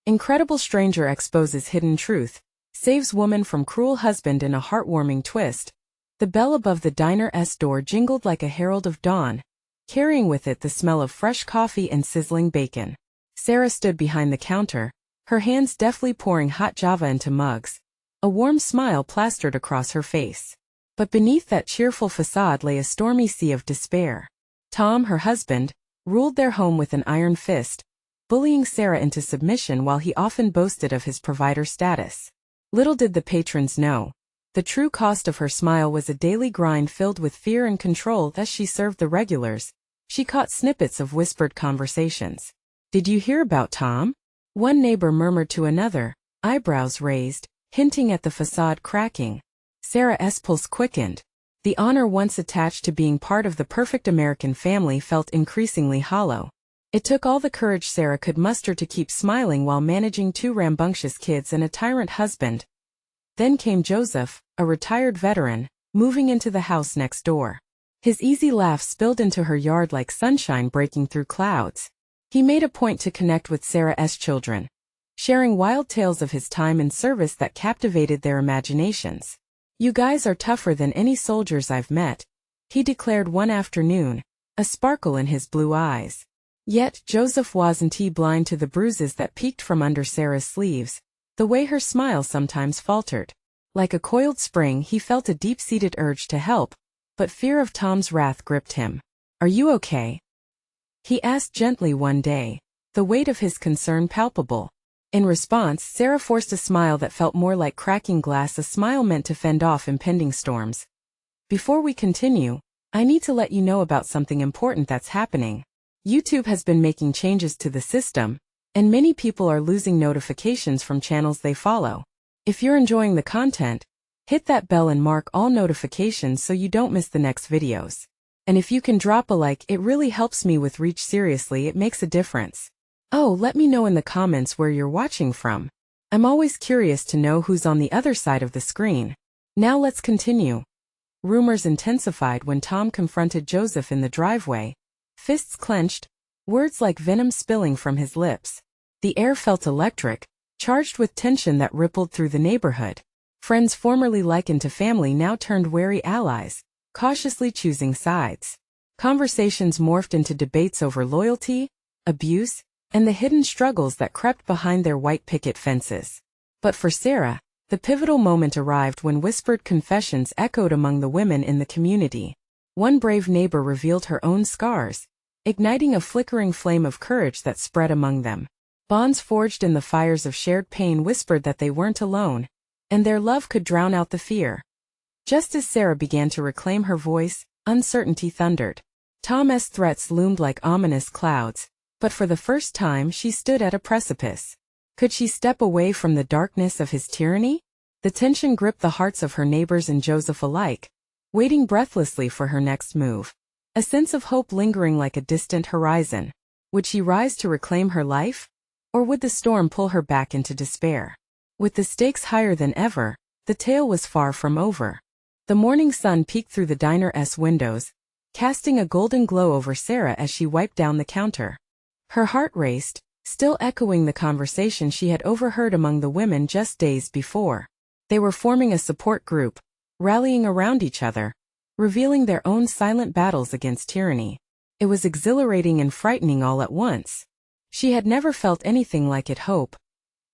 Incredible stranger exposes hidden truth, saves woman from cruel husband in a heartwarming twist. The bell above the diner's door jingled like a herald of dawn, carrying with it the smell of fresh coffee and sizzling bacon. Sarah stood behind the counter, her hands deftly pouring hot java into mugs. A warm smile plastered across her face. But beneath that cheerful facade lay a stormy sea of despair. Tom, her husband, ruled their home with an iron fist, bullying Sarah into submission while he often boasted of his provider status. Little did the patrons know, the true cost of her smile was a daily grind filled with fear and control. As she served the regulars, she caught snippets of whispered conversations. "Did you hear about Tom?" one neighbor murmured to another, eyebrows raised, hinting at the facade cracking. Sarah's pulse quickened. The honor once attached to being part of the perfect American family felt increasingly hollow. It took all the courage Sarah could muster to keep smiling while managing 2 rambunctious kids and a tyrant husband. Then came Joseph, a retired veteran, moving into the house next door. His easy laugh spilled into her yard like sunshine breaking through clouds. He made a point to connect with Sarah's children, sharing wild tales of his time in service that captivated their imaginations. "You guys are tougher than any soldiers I've met," he declared one afternoon, a sparkle in his blue eyes. Yet Joseph wasn't blind to the bruises that peeked from under Sarah's sleeves, the way her smile sometimes faltered. Like a coiled spring, he felt a deep-seated urge to help, but fear of Tom's wrath gripped him. "Are you okay?" he asked gently one day, the weight of his concern palpable. In response, Sarah forced a smile that felt more like cracking glass, a smile meant to fend off impending storms. "Before we continue, I need to let you know about something important that's happening. YouTube has been making changes to the system, and many people are losing notifications from channels they follow. If you're enjoying the content, hit that bell and mark all notifications so you don't miss the next videos. And if you can drop a like, it really helps me with reach. Seriously, it makes a difference. Oh, let me know in the comments where you're watching from. I'm always curious to know who's on the other side of the screen. Now let's continue." Rumors intensified when Tom confronted Joseph in the driveway. Fists clenched, words like venom spilling from his lips. The air felt electric, charged with tension that rippled through the neighborhood. Friends formerly likened to family now turned wary allies, cautiously choosing sides. Conversations morphed into debates over loyalty, abuse, and the hidden struggles that crept behind their white picket fences. But for Sarah, the pivotal moment arrived when whispered confessions echoed among the women in the community. One brave neighbor revealed her own scars, igniting a flickering flame of courage that spread among them. Bonds forged in the fires of shared pain whispered that they weren't alone, and their love could drown out the fear. Just as Sarah began to reclaim her voice, uncertainty thundered. Tom's threats loomed like ominous clouds, but for the first time she stood at a precipice. Could she step away from the darkness of his tyranny? The tension gripped the hearts of her neighbors and Joseph alike, waiting breathlessly for her next move. A sense of hope lingering like a distant horizon. Would she rise to reclaim her life? Or would the storm pull her back into despair? With the stakes higher than ever, the tale was far from over. The morning sun peeked through the diner's windows, casting a golden glow over Sarah as she wiped down the counter. Her heart raced, still echoing the conversation she had overheard among the women just days before. They were forming a support group, rallying around each other, revealing their own silent battles against tyranny. It was exhilarating and frightening all at once. She had never felt anything like it. Hope.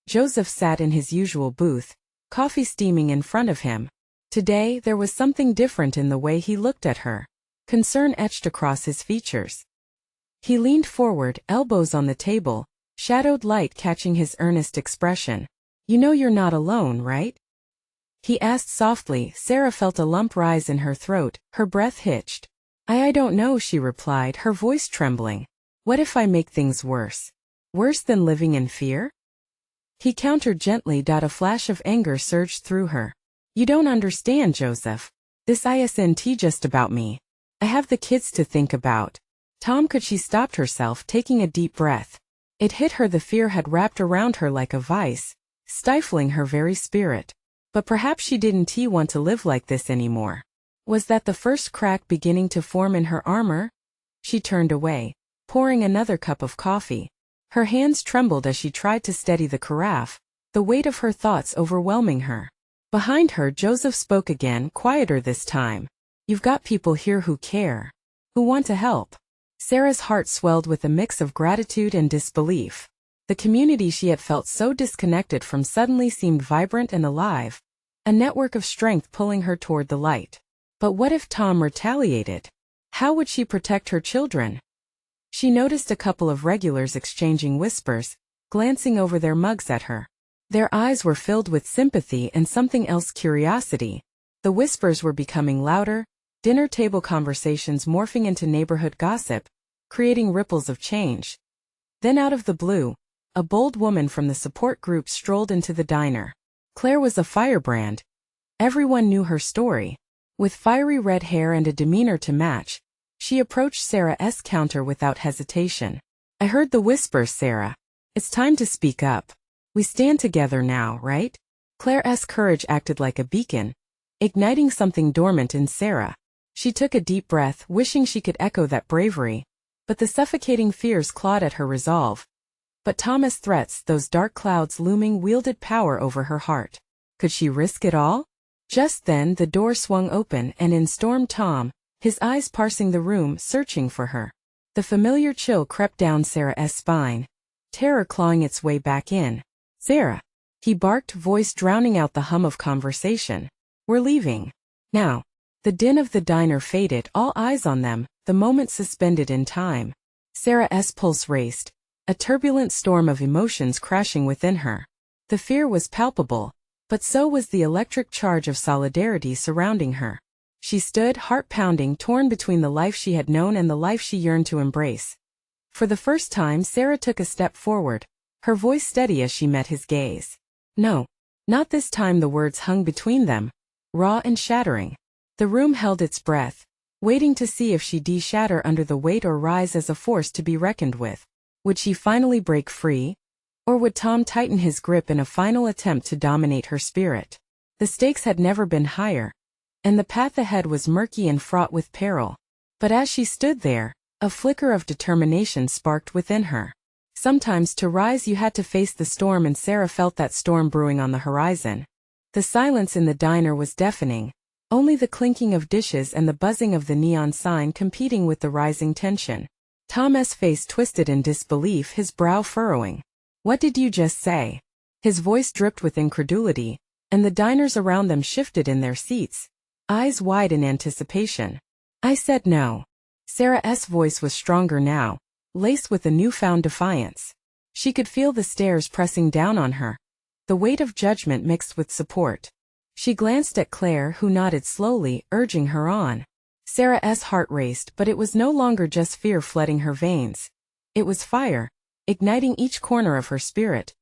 Joseph sat in his usual booth, coffee steaming in front of him. Today there was something different in the way he looked at her. Concern etched across his features. He leaned forward, elbows on the table, shadowed light catching his earnest expression. "You know you're not alone, right?" he asked softly. Sarah felt a lump rise in her throat, her breath hitched. I don't know," she replied, her voice trembling. "What if I make things worse? Worse than living in fear?" He countered gently. A flash of anger surged through her. "You don't understand, Joseph. This isn't just about me. I have the kids to think about." Tom could. She stopped herself, taking a deep breath. It hit her. The fear had wrapped around her like a vice, stifling her very spirit. But perhaps she didn't want to live like this anymore. Was that the first crack beginning to form in her armor? She turned away, pouring another cup of coffee. Her hands trembled as she tried to steady the carafe, the weight of her thoughts overwhelming her. Behind her, Joseph spoke again, quieter this time. You've got people here who care, who want to help. Sarah's heart swelled with a mix of gratitude and disbelief. The community she had felt so disconnected from suddenly seemed vibrant and alive, a network of strength pulling her toward the light. But what if Tom retaliated? How would she protect her children? She noticed a couple of regulars exchanging whispers, glancing over their mugs at her. Their eyes were filled with sympathy and something else, curiosity. The whispers were becoming louder, dinner table conversations morphing into neighborhood gossip, creating ripples of change. Then out of the blue, a bold woman from the support group strolled into the diner. Claire was a firebrand. Everyone knew her story. With fiery red hair and a demeanor to match, she approached Sarah's counter without hesitation. I heard the whispers, Sarah. It's time to speak up. We stand together now, right? Claire's courage acted like a beacon, igniting something dormant in Sarah. She took a deep breath, wishing she could echo that bravery, but the suffocating fears clawed at her resolve. But Tom's threats, those dark clouds looming, wielded power over her heart. Could she risk it all? Just then the door swung open and in stormed Tom, his eyes parsing the room, searching for her. The familiar chill crept down Sarah's spine, terror clawing its way back in. Sarah, he barked, voice drowning out the hum of conversation. We're leaving. Now. The din of the diner faded, all eyes on them, the moment suspended in time. Sarah's pulse raced, a turbulent storm of emotions crashing within her. The fear was palpable, but so was the electric charge of solidarity surrounding her. She stood, heart pounding, torn between the life she had known and the life she yearned to embrace. For the first time, Sarah took a step forward, her voice steady as she met his gaze. No, not this time. The words hung between them, raw and shattering. The room held its breath, waiting to see if she'd shatter under the weight or rise as a force to be reckoned with. Would she finally break free? Or would Tom tighten his grip in a final attempt to dominate her spirit? The stakes had never been higher, and the path ahead was murky and fraught with peril. But as she stood there, a flicker of determination sparked within her. Sometimes to rise you had to face the storm, and Sarah felt that storm brewing on the horizon. The silence in the diner was deafening. Only the clinking of dishes and the buzzing of the neon sign competing with the rising tension. Tom's face twisted in disbelief, his brow furrowing. What did you just say? His voice dripped with incredulity, and the diners around them shifted in their seats, eyes wide in anticipation. I said no. Sarah's voice was stronger now, laced with a newfound defiance. She could feel the stares pressing down on her, the weight of judgment mixed with support. She glanced at Claire, who nodded slowly, urging her on. Sarah's heart raced, but it was no longer just fear flooding her veins. It was fire, igniting each corner of her spirit.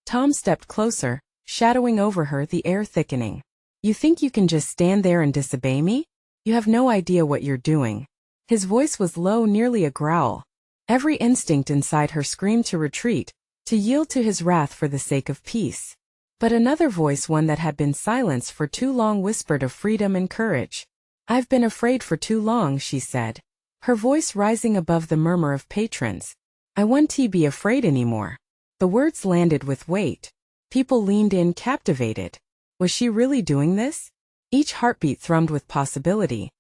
Tom stepped closer, shadowing over her, the air thickening. You think you can just stand there and disobey me? You have no idea what you're doing. His voice was low, nearly a growl. Every instinct inside her screamed to retreat, to yield to his wrath for the sake of peace. But another voice, one that had been silenced for too long, whispered of freedom and courage. I've been afraid for too long, she said, her voice rising above the murmur of patrons. I won't be afraid anymore. The words landed with weight. People leaned in, captivated. Was she really doing this? Each heartbeat thrummed with possibility.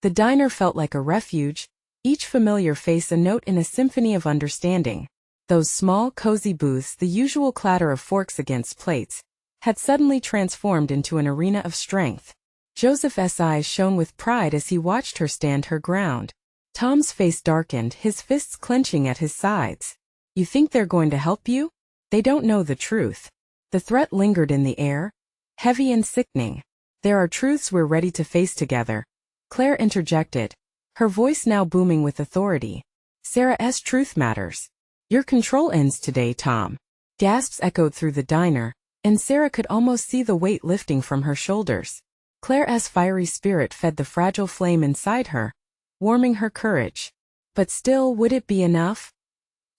The diner felt like a refuge, each familiar face a note in a symphony of understanding. Those small, cozy booths, the usual clatter of forks against plates, had suddenly transformed into an arena of strength. Joseph's eyes shone with pride as he watched her stand her ground. Tom's face darkened, his fists clenching at his sides. You think they're going to help you? They don't know the truth. The threat lingered in the air, heavy and sickening. There are truths we're ready to face together, Claire interjected, her voice now booming with authority. Sarah's truth matters. Your control ends today, Tom. Gasps echoed through the diner, and Sarah could almost see the weight lifting from her shoulders. Claire's fiery spirit fed the fragile flame inside her, warming her courage. But still, would it be enough?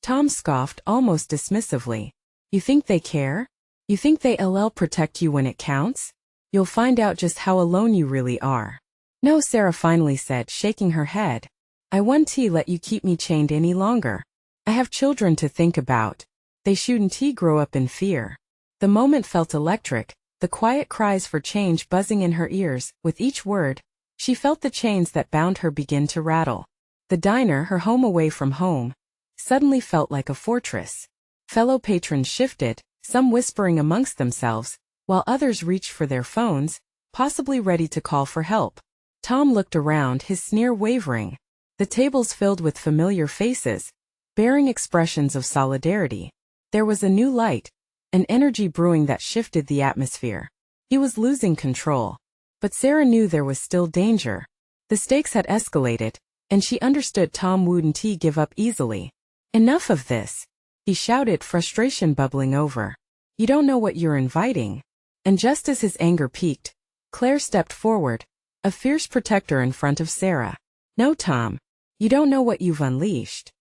Tom scoffed almost dismissively. You think they care? You think they'll protect you when it counts? You'll find out just how alone you really are. No, Sarah finally said, shaking her head. I won't let you keep me chained any longer. I have children to think about. They shouldn't grow up in fear. The moment felt electric, the quiet cries for change buzzing in her ears. With each word, she felt the chains that bound her begin to rattle. The diner, her home away from home, suddenly felt like a fortress. Fellow patrons shifted, some whispering amongst themselves, while others reached for their phones, possibly ready to call for help. Tom looked around, his sneer wavering. The tables filled with familiar faces, bearing expressions of solidarity. There was a new light, an energy brewing that shifted the atmosphere. He was losing control. But Sarah knew there was still danger. The stakes had escalated, and she understood Tom wouldn't give up easily. Enough of this, he shouted, frustration bubbling over. You don't know what you're inviting. And just as his anger peaked, Claire stepped forward, a fierce protector in front of Sarah. No, Tom. You don't know what you've unleashed.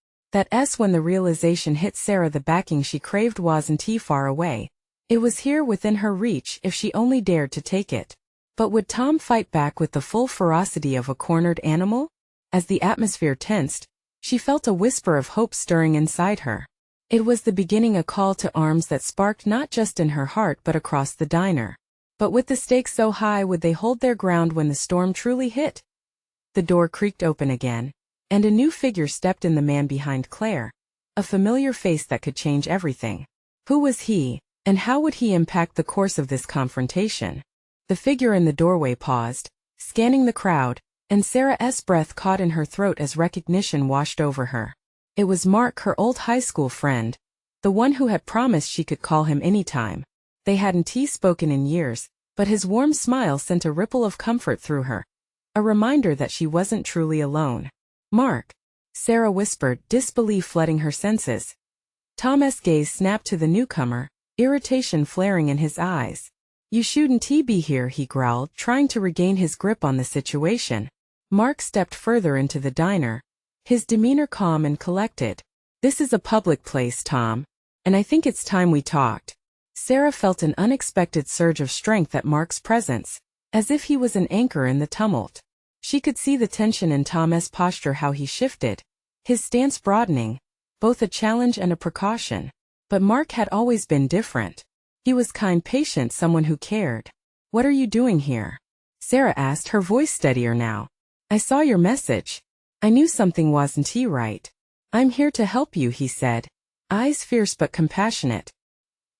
When the realization hit Sarah, the backing she craved wasn't far away. It was here within her reach if she only dared to take it. But would Tom fight back with the full ferocity of a cornered animal? As the atmosphere tensed, she felt a whisper of hope stirring inside her. It was the beginning, a call to arms that sparked not just in her heart but across the diner. But with the stakes so high, would they hold their ground when the storm truly hit? The door creaked open again, and a new figure stepped in, the man behind Claire. A familiar face that could change everything. Who was he, and how would he impact the course of this confrontation? The figure in the doorway paused, scanning the crowd, and Sarah's breath caught in her throat as recognition washed over her. It was Mark, her old high school friend, the one who had promised she could call him anytime. They hadn't spoken in years, but his warm smile sent a ripple of comfort through her. A reminder that she wasn't truly alone. Mark, Sarah whispered, disbelief flooding her senses. Tom's gaze snapped to the newcomer, irritation flaring in his eyes. You shouldn't be here, he growled, trying to regain his grip on the situation. Mark stepped further into the diner, his demeanor calm and collected. This is a public place, Tom, and I think it's time we talked. Sarah felt an unexpected surge of strength at Mark's presence, as if he was an anchor in the tumult. She could see the tension in Tom's posture, how he shifted, his stance broadening, both a challenge and a precaution. But Mark had always been different. He was kind, patient, someone who cared. What are you doing here? Sarah asked, her voice steadier now. I saw your message. I knew something wasn't right. I'm here to help you, he said, eyes fierce but compassionate.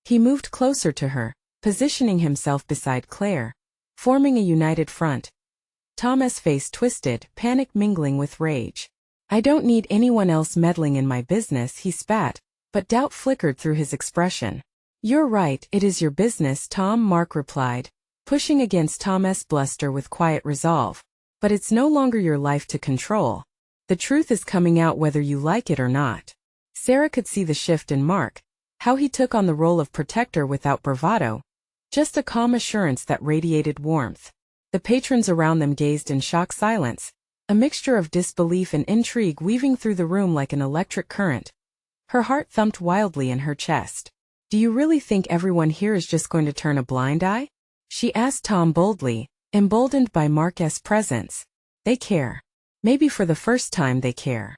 He moved closer to her, positioning himself beside Claire, forming a united front. Tom's face twisted, panic mingling with rage. I don't need anyone else meddling in my business, he spat, but doubt flickered through his expression. You're right, it is your business, Tom, Mark replied, pushing against Tom's bluster with quiet resolve. But it's no longer your life to control. The truth is coming out whether you like it or not. Sarah could see the shift in Mark, how he took on the role of protector without bravado, just a calm assurance that radiated warmth. The patrons around them gazed in shocked silence, a mixture of disbelief and intrigue weaving through the room like an electric current. Her heart thumped wildly in her chest. Do you really think everyone here is just going to turn a blind eye? She asked Tom boldly, emboldened by Mark's presence. They care. Maybe for the first time they care.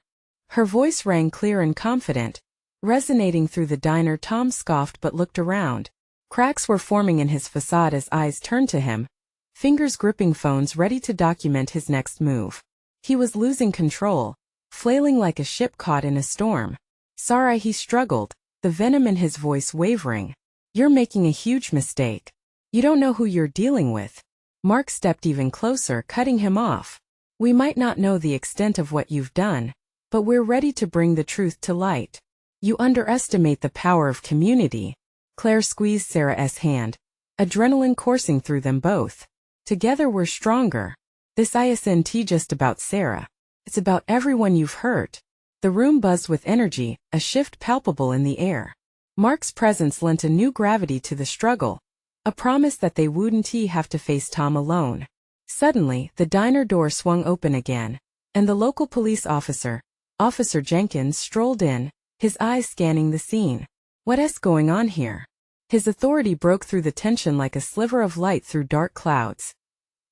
Her voice rang clear and confident, resonating through the diner. Tom scoffed but looked around. Cracks were forming in his facade as eyes turned to him, fingers gripping phones ready to document his next move. He was losing control, flailing like a ship caught in a storm. Sorry, he struggled, the venom in his voice wavering. You're making a huge mistake. You don't know who you're dealing with. Mark stepped even closer, cutting him off. We might not know the extent of what you've done, but we're ready to bring the truth to light. You underestimate the power of community. Claire squeezed Sarah's hand, adrenaline coursing through them both. Together we're stronger. This isn't just about Sarah. It's about everyone you've hurt. The room buzzed with energy, a shift palpable in the air. Mark's presence lent a new gravity to the struggle, a promise that they wouldn't have to face Tom alone. Suddenly, the diner door swung open again, and the local police officer, Officer Jenkins, strolled in, his eyes scanning the scene. What's going on here? His authority broke through the tension like a sliver of light through dark clouds.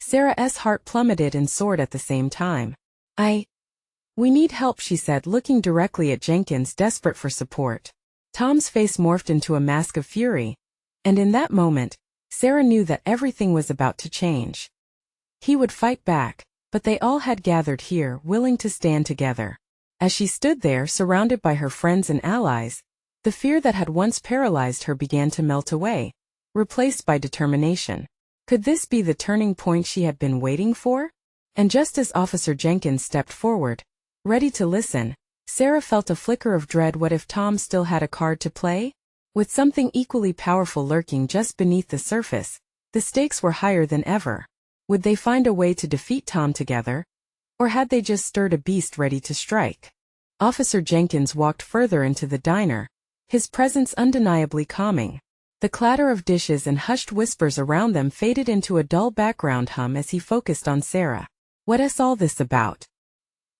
Sarah's heart plummeted and soared at the same time. "We need help," she said, looking directly at Jenkins, desperate for support. Tom's face morphed into a mask of fury, and in that moment, Sarah knew that everything was about to change. He would fight back, but they all had gathered here, willing to stand together. As she stood there, surrounded by her friends and allies, the fear that had once paralyzed her began to melt away, replaced by determination. Could this be the turning point she had been waiting for? And just as Officer Jenkins stepped forward, ready to listen, Sarah felt a flicker of dread. What if Tom still had a card to play? With something equally powerful lurking just beneath the surface, the stakes were higher than ever. Would they find a way to defeat Tom together? Or had they just stirred a beast ready to strike? Officer Jenkins walked further into the diner, his presence undeniably calming. The clatter of dishes and hushed whispers around them faded into a dull background hum as he focused on Sarah. "What's all this about?"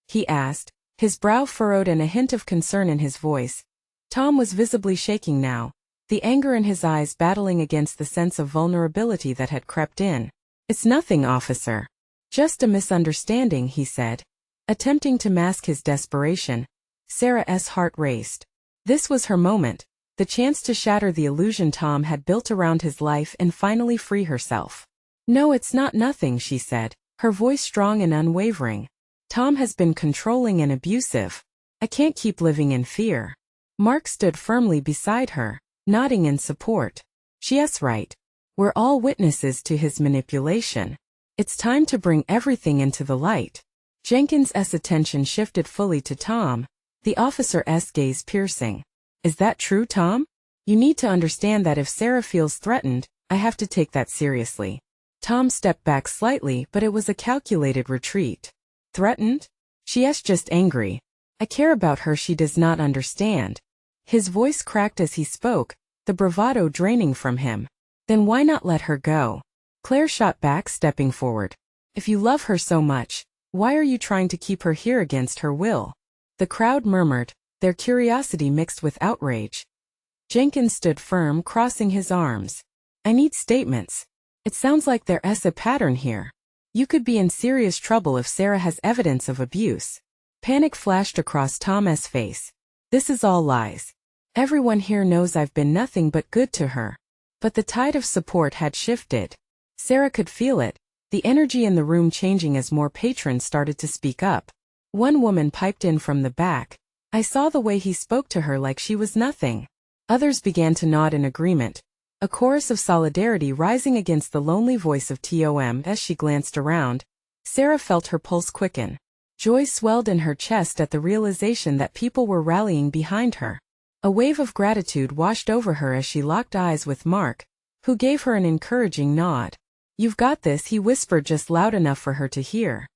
he asked, his brow furrowed and a hint of concern in his voice. Tom was visibly shaking now, the anger in his eyes battling against the sense of vulnerability that had crept in. "It's nothing, officer. Just a misunderstanding," he said, attempting to mask his desperation. Sarah's heart raced. This was her moment, the chance to shatter the illusion Tom had built around his life and finally free herself. "No, it's not nothing," she said, her voice strong and unwavering. "Tom has been controlling and abusive. I can't keep living in fear." Mark stood firmly beside her, nodding in support. "She's right. We're all witnesses to his manipulation. It's time to bring everything into the light." Jenkins's attention shifted fully to Tom, the officer's gaze piercing. "Is that true, Tom? You need to understand that if Sarah feels threatened, I have to take that seriously." Tom stepped back slightly, but it was a calculated retreat. "Threatened? She's just angry. I care about her. She does not understand." His voice cracked as he spoke, the bravado draining from him. "Then why not let her go?" Claire shot back, stepping forward. "If you love her so much, why are you trying to keep her here against her will?" The crowd murmured, their curiosity mixed with outrage. Jenkins stood firm, crossing his arms. "I need statements. It sounds like there's a pattern here. You could be in serious trouble if Sarah has evidence of abuse." Panic flashed across Tom's face. "This is all lies. Everyone here knows I've been nothing but good to her." But the tide of support had shifted. Sarah could feel it, the energy in the room changing as more patrons started to speak up. One woman piped in from the back. "I saw the way he spoke to her like she was nothing." Others began to nod in agreement, a chorus of solidarity rising against the lonely voice of Tom. As she glanced around, Sarah felt her pulse quicken. Joy swelled in her chest at the realization that people were rallying behind her. A wave of gratitude washed over her as she locked eyes with Mark, who gave her an encouraging nod. "You've got this," he whispered just loud enough for her to hear.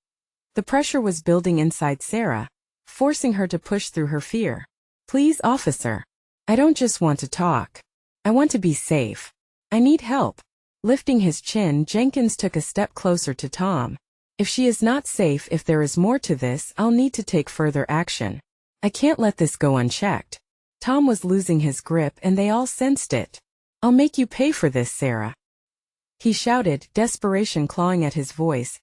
The pressure was building inside Sarah, forcing her to push through her fear. "Please, officer. I don't just want to talk. I want to be safe. I need help." Lifting his chin, Jenkins took a step closer to Tom. "If she is not safe, if there is more to this, I'll need to take further action. I can't let this go unchecked." Tom was losing his grip and they all sensed it. "I'll make you pay for this, Sarah," he shouted, desperation clawing at his voice.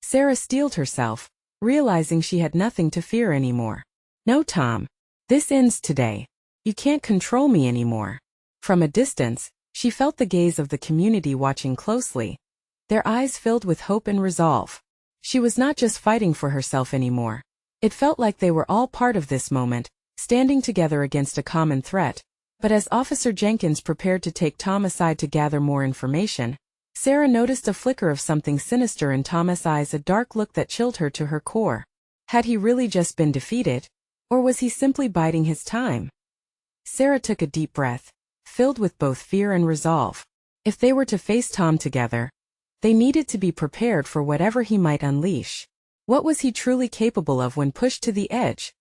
Sarah steeled herself, realizing she had nothing to fear anymore. "No, Tom. This ends today. You can't control me anymore." From a distance, she felt the gaze of the community watching closely, their eyes filled with hope and resolve. She was not just fighting for herself anymore. It felt like they were all part of this moment, standing together against a common threat. But as Officer Jenkins prepared to take Tom aside to gather more information, Sarah noticed a flicker of something sinister in Tom's eyes, a dark look that chilled her to her core. Had he really just been defeated? Or was he simply biding his time? Sarah took a deep breath, filled with both fear and resolve. If they were to face Tom together, they needed to be prepared for whatever he might unleash. What was he truly capable of when pushed to the edge?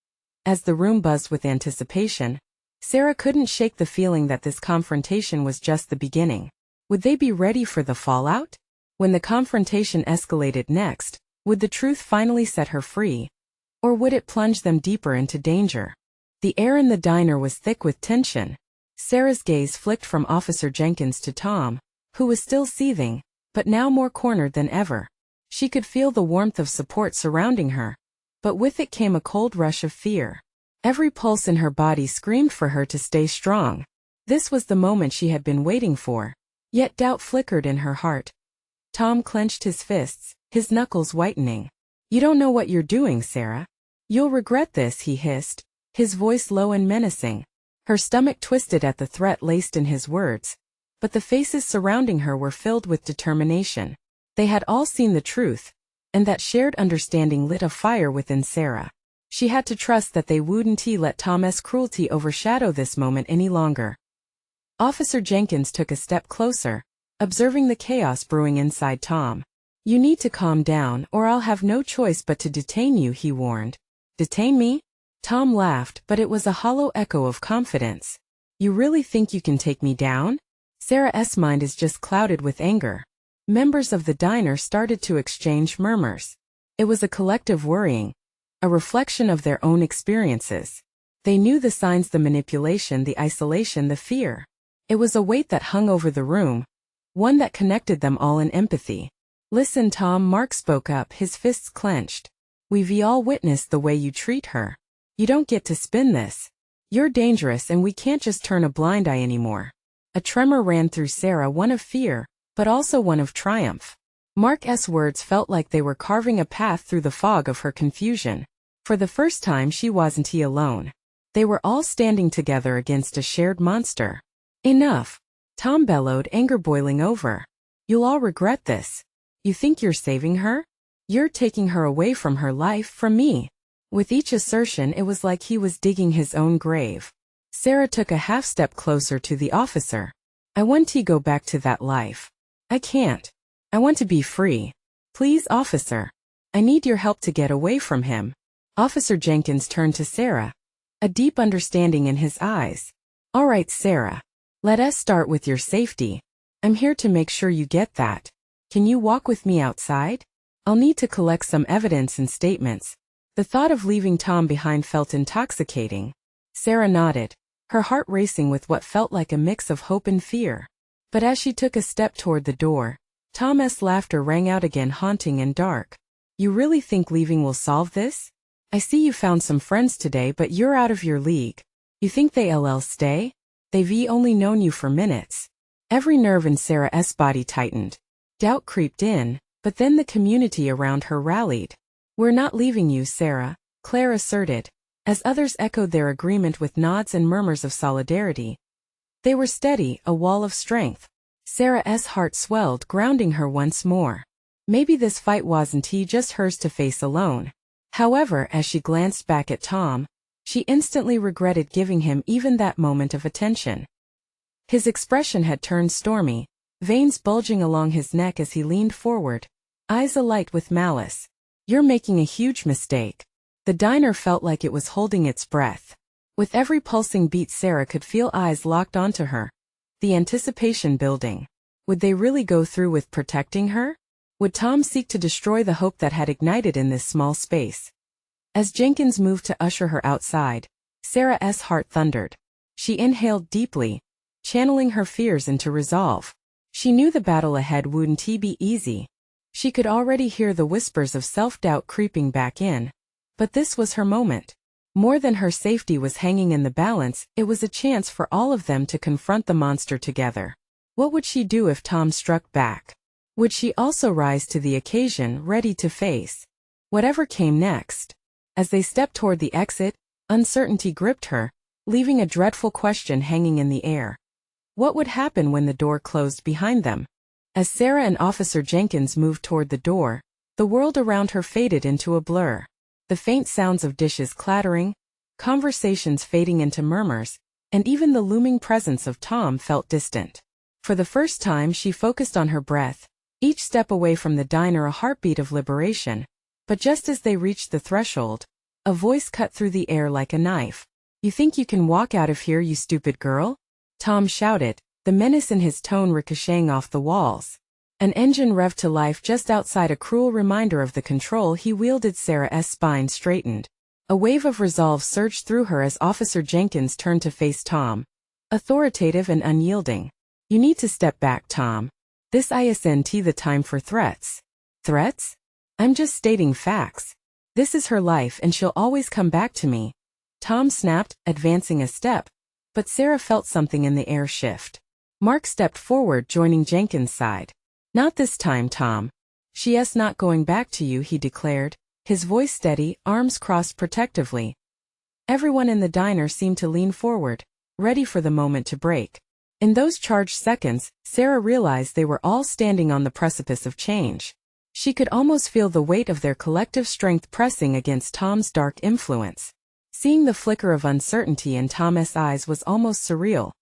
As the room buzzed with anticipation, Sarah couldn't shake the feeling that this confrontation was just the beginning. Would they be ready for the fallout? When the confrontation escalated next, would the truth finally set her free? Or would it plunge them deeper into danger? The air in the diner was thick with tension. Sarah's gaze flicked from Officer Jenkins to Tom, who was still seething, but now more cornered than ever. She could feel the warmth of support surrounding her, but with it came a cold rush of fear. Every pulse in her body screamed for her to stay strong. This was the moment she had been waiting for. Yet doubt flickered in her heart. Tom clenched his fists, his knuckles whitening. "You don't know what you're doing, Sarah. You'll regret this," he hissed, his voice low and menacing. Her stomach twisted at the threat laced in his words, but the faces surrounding her were filled with determination. They had all seen the truth, and that shared understanding lit a fire within Sarah. She had to trust that they wouldn't let Tom's cruelty overshadow this moment any longer. Officer Jenkins took a step closer, observing the chaos brewing inside Tom. "You need to calm down or I'll have no choice but to detain you," he warned. "Detain me?" Tom laughed, but it was a hollow echo of confidence. "You really think you can take me down?" Sarah's mind is just clouded with anger. Members of the diner started to exchange murmurs. It was a collective worrying, a reflection of their own experiences. They knew the signs: the manipulation, the isolation, the fear. It was a weight that hung over the room, one that connected them all in empathy. "Listen, Tom," Mark spoke up, his fists clenched. "We've all witnessed the way you treat her. You don't get to spin this. You're dangerous and we can't just turn a blind eye anymore." A tremor ran through Sarah, one of fear, but also one of triumph. Mark's words felt like they were carving a path through the fog of her confusion. For the first time she wasn't alone. They were all standing together against a shared monster. "Enough," Tom bellowed, anger boiling over. "You'll all regret this. You think you're saving her? You're taking her away from her life, from me." With each assertion it was like he was digging his own grave. Sarah took a half step closer to the officer. "I want to go back to that life. I can't. I want to be free. Please, officer. I need your help to get away from him." Officer Jenkins turned to Sarah, a deep understanding in his eyes. "All right, Sarah. Let us start with your safety. I'm here to make sure you get that. Can you walk with me outside? I'll need to collect some evidence and statements." The thought of leaving Tom behind felt intoxicating. Sarah nodded, her heart racing with what felt like a mix of hope and fear. But as she took a step toward the door, Tom's laughter rang out again, haunting and dark. "You really think leaving will solve this? I see you found some friends today, but you're out of your league. You think they'll stay? They've only known you for minutes." Every nerve in Sarah's body tightened. Doubt creeped in, but then the community around her rallied. "We're not leaving you, Sarah," Claire asserted, as others echoed their agreement with nods and murmurs of solidarity. They were steady, a wall of strength. Sarah's heart swelled, grounding her once more. Maybe this fight wasn't just hers to face alone. However, as she glanced back at Tom, she instantly regretted giving him even that moment of attention. His expression had turned stormy, veins bulging along his neck as he leaned forward, eyes alight with malice. "You're making a huge mistake." The diner felt like it was holding its breath. With every pulsing beat Sarah could feel eyes locked onto her. The anticipation building. Would they really go through with protecting her? Would Tom seek to destroy the hope that had ignited in this small space? As Jenkins moved to usher her outside, Sarah's heart thundered. She inhaled deeply, channeling her fears into resolve. She knew the battle ahead wouldn't be easy. She could already hear the whispers of self-doubt creeping back in. But this was her moment. More than her safety was hanging in the balance, it was a chance for all of them to confront the monster together. What would she do if Tom struck back? Would she also rise to the occasion, ready to face whatever came next? As they stepped toward the exit, uncertainty gripped her, leaving a dreadful question hanging in the air. What would happen when the door closed behind them? As Sarah and Officer Jenkins moved toward the door, the world around her faded into a blur. The faint sounds of dishes clattering, conversations fading into murmurs, and even the looming presence of Tom felt distant. For the first time she focused on her breath, each step away from the diner a heartbeat of liberation. But just as they reached the threshold, a voice cut through the air like a knife. "You think you can walk out of here, you stupid girl?" Tom shouted, the menace in his tone ricocheting off the walls. An engine revved to life just outside, a cruel reminder of the control he wielded. Sarah's spine straightened. A wave of resolve surged through her as Officer Jenkins turned to face Tom, authoritative and unyielding. "You need to step back, Tom. This isn't the time for threats." "Threats? I'm just stating facts." This is her life and she'll always come back to me. Tom snapped, advancing a step, but Sarah felt something in the air shift. Mark stepped forward, joining Jenkins' side. Not this time, Tom. She's not going back to you, he declared, his voice steady, arms crossed protectively. Everyone in the diner seemed to lean forward, ready for the moment to break. In those charged seconds, Sarah realized they were all standing on the precipice of change. She could almost feel the weight of their collective strength pressing against Tom's dark influence. Seeing the flicker of uncertainty in Tom's eyes was almost surreal.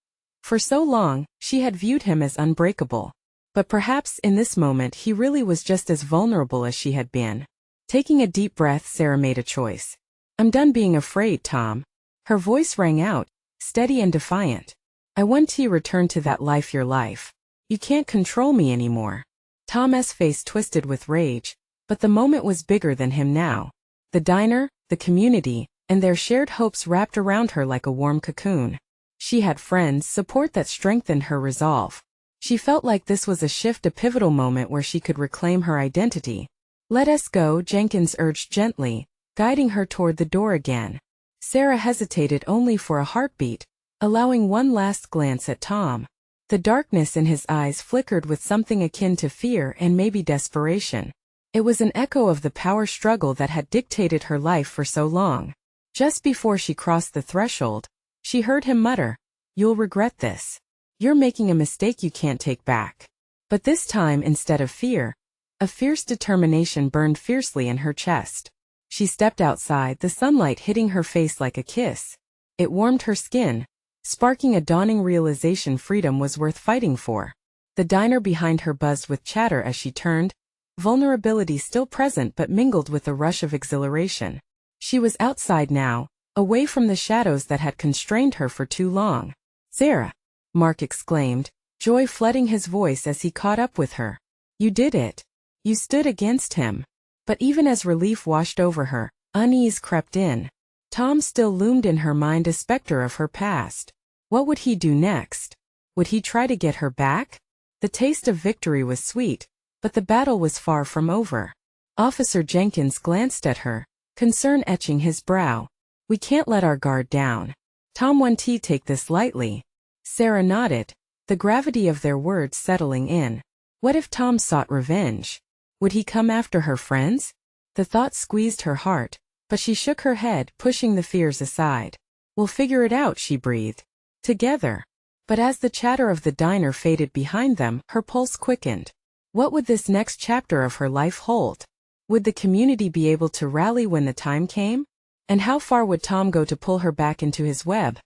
For so long, she had viewed him as unbreakable. But perhaps in this moment he really was just as vulnerable as she had been. Taking a deep breath, Sarah made a choice. I'm done being afraid, Tom. Her voice rang out, steady and defiant. I want to return to that life, your life. You can't control me anymore. Tom's face twisted with rage, but the moment was bigger than him now. The diner, the community, and their shared hopes wrapped around her like a warm cocoon. She had friends, support that strengthened her resolve. She felt like this was a shift, a pivotal moment where she could reclaim her identity. Let us go, Jenkins urged gently, guiding her toward the door again. Sarah hesitated only for a heartbeat, allowing one last glance at Tom. The darkness in his eyes flickered with something akin to fear and maybe desperation. It was an echo of the power struggle that had dictated her life for so long. Just before she crossed the threshold, she heard him mutter, "You'll regret this. You're making a mistake you can't take back." But this time, instead of fear, a fierce determination burned fiercely in her chest. She stepped outside, the sunlight hitting her face like a kiss. It warmed her skin, sparking a dawning realization freedom was worth fighting for. The diner behind her buzzed with chatter as she turned, vulnerability still present but mingled with a rush of exhilaration. She was outside now, away from the shadows that had constrained her for too long. "Sarah!" Mark exclaimed, joy flooding his voice as he caught up with her. "You did it. You stood against him." But even as relief washed over her, unease crept in. Tom still loomed in her mind, a specter of her past. What would he do next? Would he try to get her back? The taste of victory was sweet, but the battle was far from over. Officer Jenkins glanced at her, concern etching his brow. "We can't let our guard down. Tom, won't take this lightly." Sarah nodded, the gravity of their words settling in. What if Tom sought revenge? Would he come after her friends? The thought squeezed her heart, but she shook her head, pushing the fears aside. "We'll figure it out," she breathed. "Together." But as the chatter of the diner faded behind them, her pulse quickened. What would this next chapter of her life hold? Would the community be able to rally when the time came? And how far would Tom go to pull her back into his web?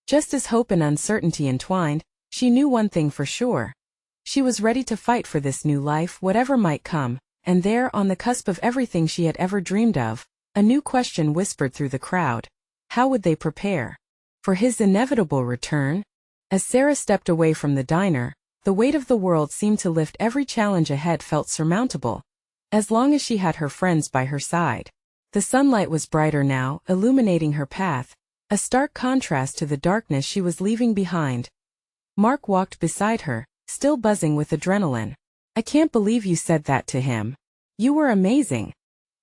Just as hope and uncertainty entwined, she knew one thing for sure. She was ready to fight for this new life, whatever might come, and there, on the cusp of everything she had ever dreamed of, a new question whispered through the crowd. How would they prepare for his inevitable return? As Sarah stepped away from the diner, the weight of the world seemed to lift. Every challenge ahead felt surmountable, as long as she had her friends by her side. The sunlight was brighter now, illuminating her path, a stark contrast to the darkness she was leaving behind. Mark walked beside her, still buzzing with adrenaline. "I can't believe you said that to him. You were amazing."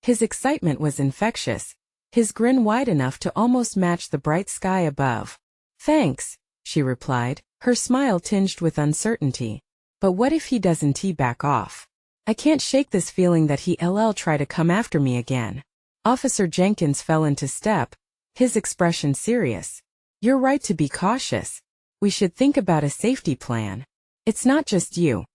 His excitement was infectious, his grin wide enough to almost match the bright sky above. "Thanks," she replied, her smile tinged with uncertainty. "But what if he doesn't back off? I can't shake this feeling that he'll try to come after me again." Officer Jenkins fell into step, his expression serious. "You're right to be cautious. We should think about a safety plan. It's not just you.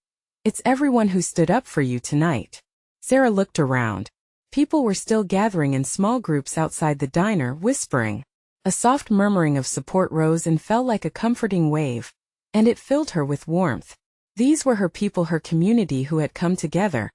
It's everyone who stood up for you tonight." Sarah looked around. People were still gathering in small groups outside the diner, whispering. A soft murmuring of support rose and fell like a comforting wave, and it filled her with warmth. These were her people, her community who had come together,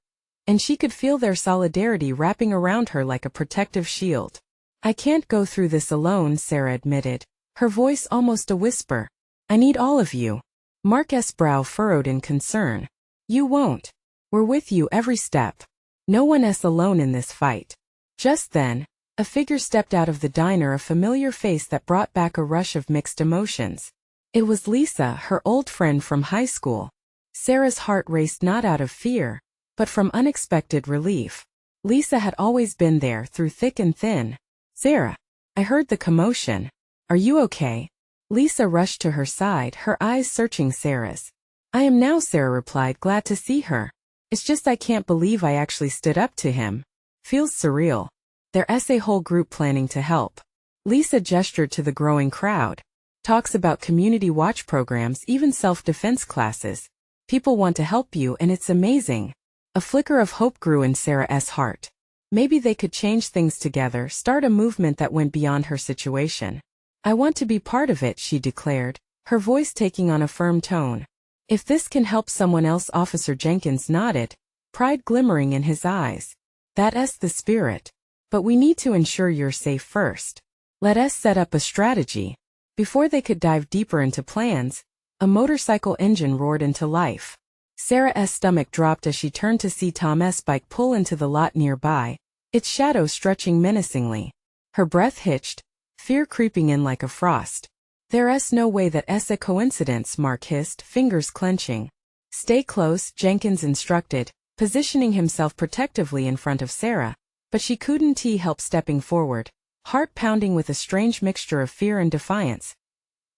and she could feel their solidarity wrapping around her like a protective shield. "I can't go through this alone," Sarah admitted, her voice almost a whisper. "I need all of you." Mark's brow furrowed in concern. "You won't. We're with you every step. No one's alone in this fight." Just then, a figure stepped out of the diner, a familiar face that brought back a rush of mixed emotions. It was Lisa, her old friend from high school. Sarah's heart raced not out of fear, but from unexpected relief. Lisa had always been there through thick and thin. Sarah, I heard the commotion. Are you okay? Lisa rushed to her side, her eyes searching Sarah's. I am now, Sarah replied, glad to see her. It's just I can't believe I actually stood up to him. Feels surreal. There's a whole group planning to help. Lisa gestured to the growing crowd. Talks about community watch programs, even self-defense classes. People want to help you and it's amazing. A flicker of hope grew in Sarah's heart. Maybe they could change things together, start a movement that went beyond her situation. I want to be part of it, she declared, her voice taking on a firm tone. If this can help someone else, Officer Jenkins nodded, pride glimmering in his eyes. That's the spirit. But we need to ensure you're safe first. Let us set up a strategy. Before they could dive deeper into plans, a motorcycle engine roared into life. Sarah's stomach dropped as she turned to see Tom's bike pull into the lot nearby, its shadow stretching menacingly. Her breath hitched, fear creeping in like a frost. There's no way that's a coincidence, Mark hissed, fingers clenching. Stay close, Jenkins instructed, positioning himself protectively in front of Sarah, but she couldn't help stepping forward, heart pounding with a strange mixture of fear and defiance.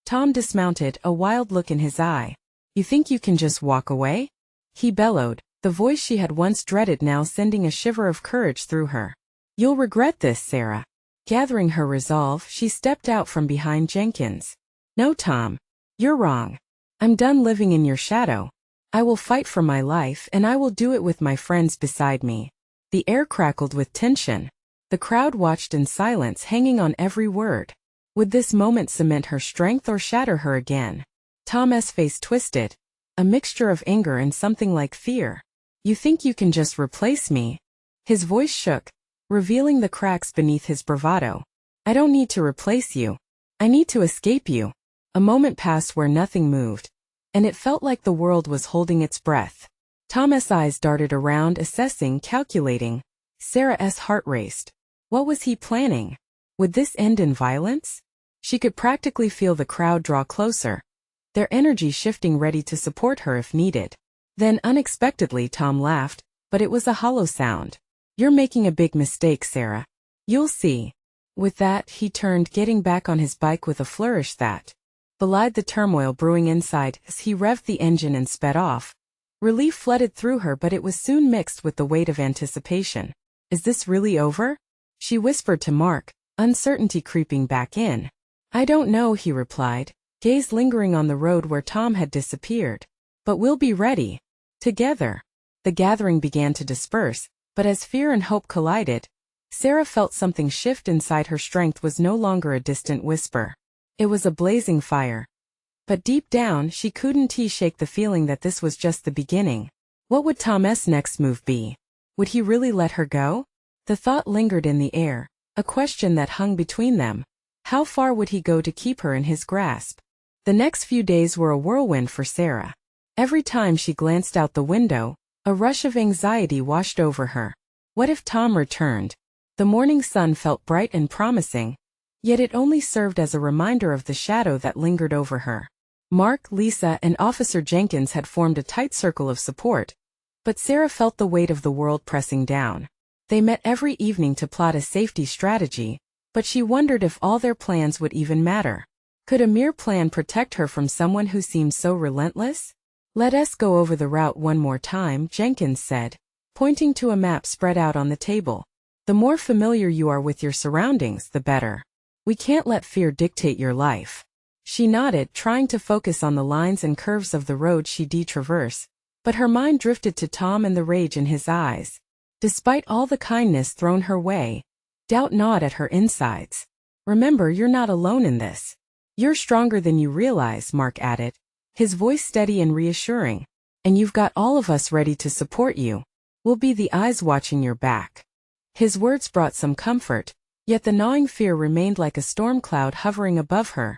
Tom dismounted, a wild look in his eye. You think you can just walk away? He bellowed, the voice she had once dreaded now sending a shiver of courage through her. You'll regret this, Sarah. Gathering her resolve, she stepped out from behind Jenkins. No, Tom. You're wrong. I'm done living in your shadow. I will fight for my life and I will do it with my friends beside me. The air crackled with tension. The crowd watched in silence, hanging on every word. Would this moment cement her strength or shatter her again? Tom's face twisted, a mixture of anger and something like fear. You think you can just replace me? His voice shook, revealing the cracks beneath his bravado. I don't need to replace you. I need to escape you. A moment passed where nothing moved, and it felt like the world was holding its breath. Tom's eyes darted around, assessing, calculating. Sarah's heart raced. What was he planning? Would this end in violence? She could practically feel the crowd draw closer, their energy shifting, ready to support her if needed. Then unexpectedly Tom laughed, but it was a hollow sound. You're making a big mistake, Sarah. You'll see. With that, he turned, getting back on his bike with a flourish that belied the turmoil brewing inside as he revved the engine and sped off. Relief flooded through her, but it was soon mixed with the weight of anticipation. Is this really over? She whispered to Mark, uncertainty creeping back in. I don't know, he replied, gaze lingering on the road where Tom had disappeared. But we'll be ready. Together. The gathering began to disperse, but as fear and hope collided, Sarah felt something shift inside her. Strength was no longer a distant whisper. It was a blazing fire. But deep down, she couldn't shake the feeling that this was just the beginning. What would Tom's next move be? Would he really let her go? The thought lingered in the air, a question that hung between them. How far would he go to keep her in his grasp? The next few days were a whirlwind for Sarah. Every time she glanced out the window, a rush of anxiety washed over her. What if Tom returned? The morning sun felt bright and promising, yet it only served as a reminder of the shadow that lingered over her. Mark, Lisa, and Officer Jenkins had formed a tight circle of support, but Sarah felt the weight of the world pressing down. They met every evening to plot a safety strategy, but she wondered if all their plans would even matter. Could a mere plan protect her from someone who seemed so relentless? Let us go over the route one more time, Jenkins said, pointing to a map spread out on the table. The more familiar you are with your surroundings, the better. We can't let fear dictate your life. She nodded, trying to focus on the lines and curves of the road she'd traverse, but her mind drifted to Tom and the rage in his eyes. Despite all the kindness thrown her way, doubt gnawed at her insides. Remember, you're not alone in this. You're stronger than you realize, Mark added, his voice steady and reassuring. And you've got all of us ready to support you. We'll be the eyes watching your back. His words brought some comfort, yet the gnawing fear remained like a storm cloud hovering above her.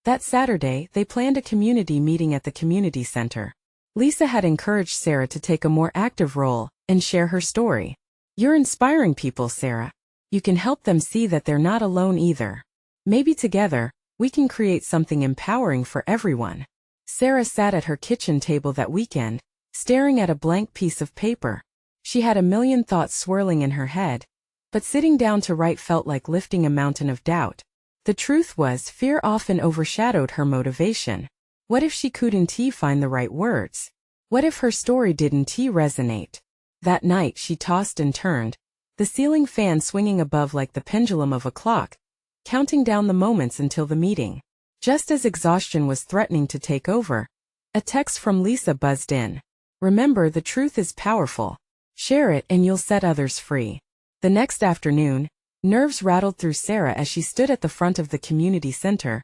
That Saturday, they planned a community meeting at the community center. Lisa had encouraged Sarah to take a more active role and share her story. You're inspiring people, Sarah. You can help them see that they're not alone either. Maybe together, we can create something empowering for everyone. Sarah sat at her kitchen table that weekend, staring at a blank piece of paper. She had a million thoughts swirling in her head, but sitting down to write felt like lifting a mountain of doubt. The truth was, fear often overshadowed her motivation. What if she couldn't find the right words? What if her story didn't resonate? That night she tossed and turned, the ceiling fan swinging above like the pendulum of a clock, counting down the moments until the meeting. Just as exhaustion was threatening to take over, a text from Lisa buzzed in. Remember, the truth is powerful. Share it and you'll set others free. The next afternoon, nerves rattled through Sarah as she stood at the front of the community center,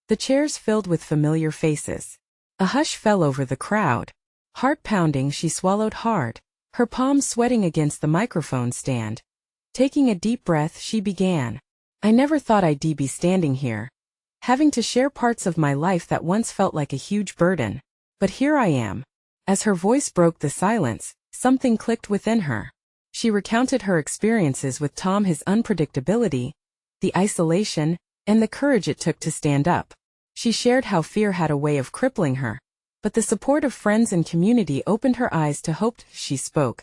the chairs filled with familiar faces. A hush fell over the crowd. Heart pounding, she swallowed hard, her palms sweating against the microphone stand. Taking a deep breath, she began. I never thought I'd be standing here, having to share parts of my life that once felt like a huge burden. But here I am. As her voice broke the silence, something clicked within her. She recounted her experiences with Tom, his unpredictability, the isolation, and the courage it took to stand up. She shared how fear had a way of crippling her, but the support of friends and community opened her eyes to hope. She spoke.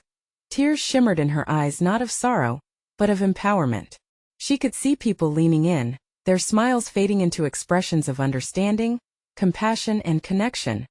Tears shimmered in her eyes, not of sorrow, but of empowerment. She could see people leaning in, their smiles fading into expressions of understanding, compassion, and connection.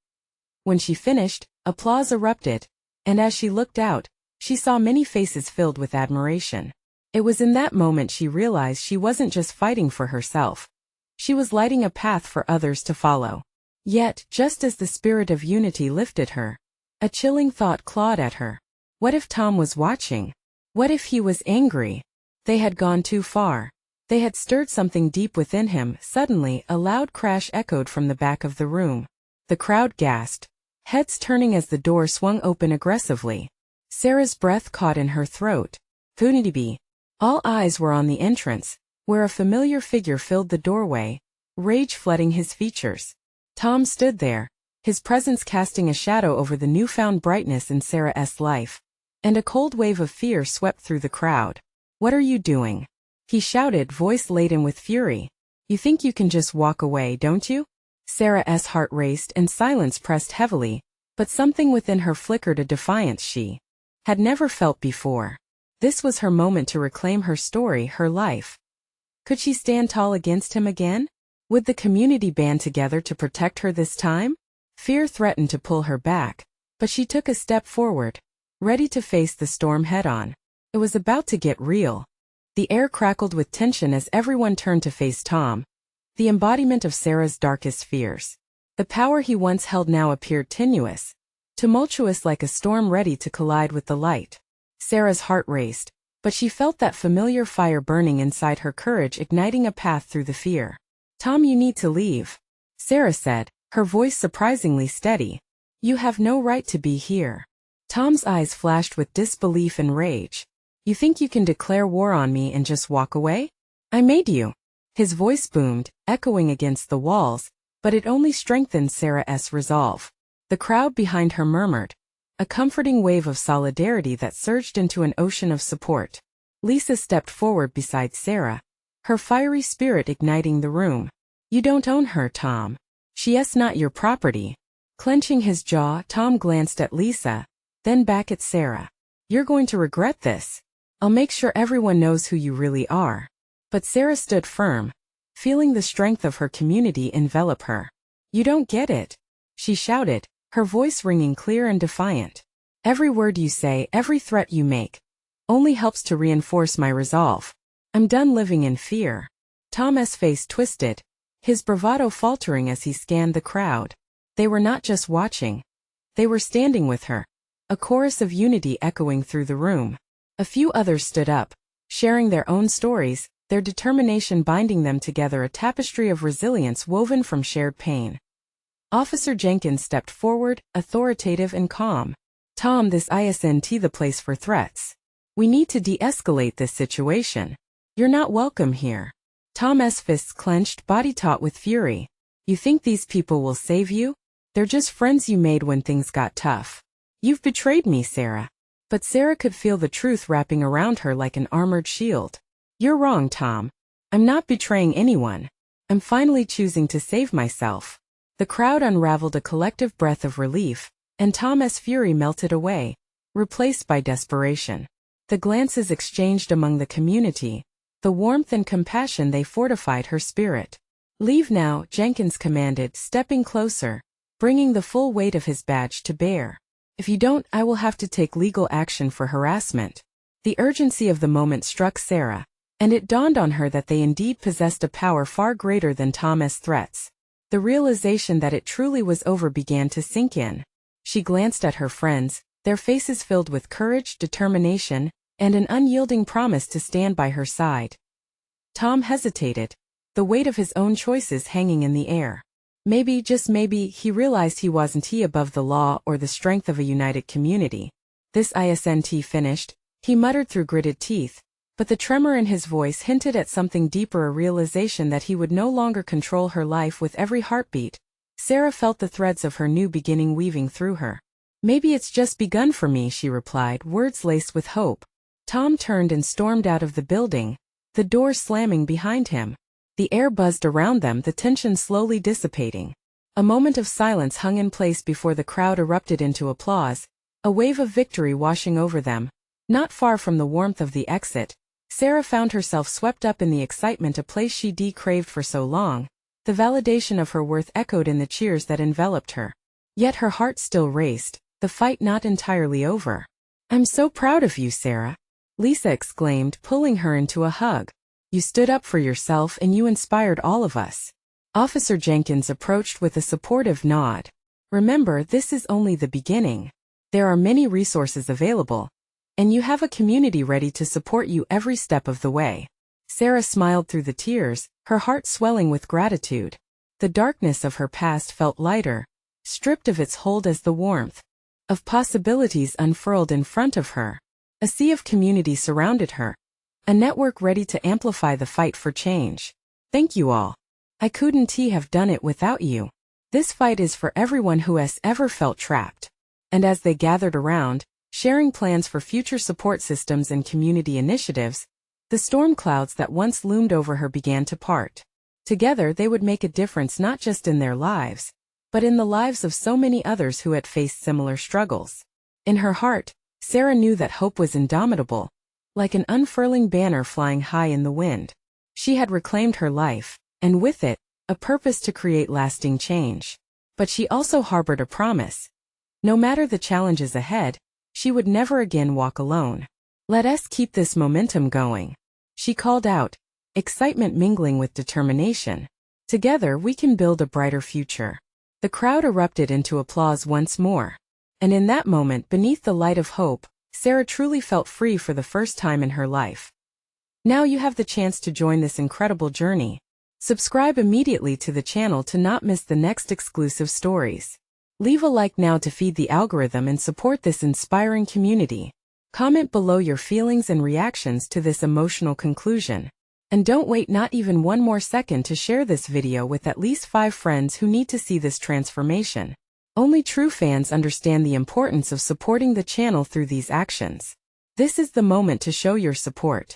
When she finished, applause erupted, and as she looked out, she saw many faces filled with admiration. It was in that moment she realized she wasn't just fighting for herself. She was lighting a path for others to follow. Yet, just as the spirit of unity lifted her, a chilling thought clawed at her. What if Tom was watching? What if he was angry? They had gone too far. They had stirred something deep within him. Suddenly, a loud crash echoed from the back of the room. The crowd gasped, heads turning as the door swung open aggressively. Sarah's breath caught in her throat. Funity. All eyes were on the entrance, where a familiar figure filled the doorway, rage flooding his features. Tom stood there, his presence casting a shadow over the newfound brightness in Sarah's life. And a cold wave of fear swept through the crowd. What are you doing? He shouted, voice laden with fury. You think you can just walk away, don't you? Sarah's heart raced and silence pressed heavily, but something within her flickered a defiance she had never felt before. This was her moment to reclaim her story, her life. Could she stand tall against him again? Would the community band together to protect her this time? Fear threatened to pull her back, but she took a step forward, ready to face the storm head-on. It was about to get real. The air crackled with tension as everyone turned to face Tom, the embodiment of Sarah's darkest fears. The power he once held now appeared tenuous, tumultuous like a storm ready to collide with the light. Sarah's heart raced, but she felt that familiar fire burning inside her, courage igniting a path through the fear. Tom, you need to leave, Sarah said, her voice surprisingly steady. You have no right to be here. Tom's eyes flashed with disbelief and rage. You think you can declare war on me and just walk away? I made you. His voice boomed, echoing against the walls, but it only strengthened Sarah's resolve. The crowd behind her murmured, a comforting wave of solidarity that surged into an ocean of support. Lisa stepped forward beside Sarah, her fiery spirit igniting the room. You don't own her, Tom. She's not your property. Clenching his jaw, Tom glanced at Lisa, then back at Sarah. You're going to regret this. I'll make sure everyone knows who you really are. But Sarah stood firm, feeling the strength of her community envelop her. You don't get it, she shouted, her voice ringing clear and defiant. Every word you say, every threat you make, only helps to reinforce my resolve. I'm done living in fear. Tom's face twisted, his bravado faltering as he scanned the crowd. They were not just watching. They were standing with her, a chorus of unity echoing through the room. A few others stood up, sharing their own stories, their determination binding them together, a tapestry of resilience woven from shared pain. Officer Jenkins stepped forward, authoritative and calm. Tom, this isn't the place for threats. We need to de-escalate this situation. You're not welcome here. Tom's fists clenched, body taut with fury. You think these people will save you? They're just friends you made when things got tough. You've betrayed me, Sarah. But Sarah could feel the truth wrapping around her like an armored shield. You're wrong, Tom. I'm not betraying anyone. I'm finally choosing to save myself. The crowd unraveled a collective breath of relief, and Tom's fury melted away, replaced by desperation. The glances exchanged among the community, the warmth and compassion they fortified her spirit. "Leave now," Jenkins commanded, stepping closer, bringing the full weight of his badge to bear. "If you don't, I will have to take legal action for harassment." The urgency of the moment struck Sarah, and it dawned on her that they indeed possessed a power far greater than Tom's threats. The realization that it truly was over began to sink in. She glanced at her friends, their faces filled with courage, determination, and an unyielding promise to stand by her side. Tom hesitated, the weight of his own choices hanging in the air. Maybe, just maybe, he realized he wasn't above the law or the strength of a united community. "This isn't finished," he muttered through gritted teeth, but the tremor in his voice hinted at something deeper, a realization that he would no longer control her life with every heartbeat. Sarah felt the threads of her new beginning weaving through her. "Maybe it's just begun for me," she replied, words laced with hope. Tom turned and stormed out of the building, the door slamming behind him. The air buzzed around them, the tension slowly dissipating. A moment of silence hung in place before the crowd erupted into applause, a wave of victory washing over them. Not far from the warmth of the exit, Sarah found herself swept up in the excitement, a place she'd craved for so long. The validation of her worth echoed in the cheers that enveloped her. Yet her heart still raced, the fight not entirely over. "I'm so proud of you, Sarah," Lisa exclaimed, pulling her into a hug. "You stood up for yourself and you inspired all of us." Officer Jenkins approached with a supportive nod. "Remember, this is only the beginning. There are many resources available, and you have a community ready to support you every step of the way." Sarah smiled through the tears, her heart swelling with gratitude. The darkness of her past felt lighter, stripped of its hold as the warmth of possibilities unfurled in front of her. A sea of community surrounded her, a network ready to amplify the fight for change. "Thank you all. I couldn't have done it without you. This fight is for everyone who has ever felt trapped." And as they gathered around, sharing plans for future support systems and community initiatives, the storm clouds that once loomed over her began to part. Together they would make a difference not just in their lives, but in the lives of so many others who had faced similar struggles. In her heart, Sarah knew that hope was indomitable, like an unfurling banner flying high in the wind. She had reclaimed her life, and with it, a purpose to create lasting change. But she also harbored a promise. No matter the challenges ahead, she would never again walk alone. "Let us keep this momentum going," she called out, excitement mingling with determination. "Together we can build a brighter future." The crowd erupted into applause once more. And in that moment, beneath the light of hope, Sarah truly felt free for the first time in her life. Now you have the chance to join this incredible journey. Subscribe immediately to the channel to not miss the next exclusive stories. Leave a like now to feed the algorithm and support this inspiring community. Comment below your feelings and reactions to this emotional conclusion. And don't wait not even one more second to share this video with at least 5 friends who need to see this transformation. Only true fans understand the importance of supporting the channel through these actions. This is the moment to show your support.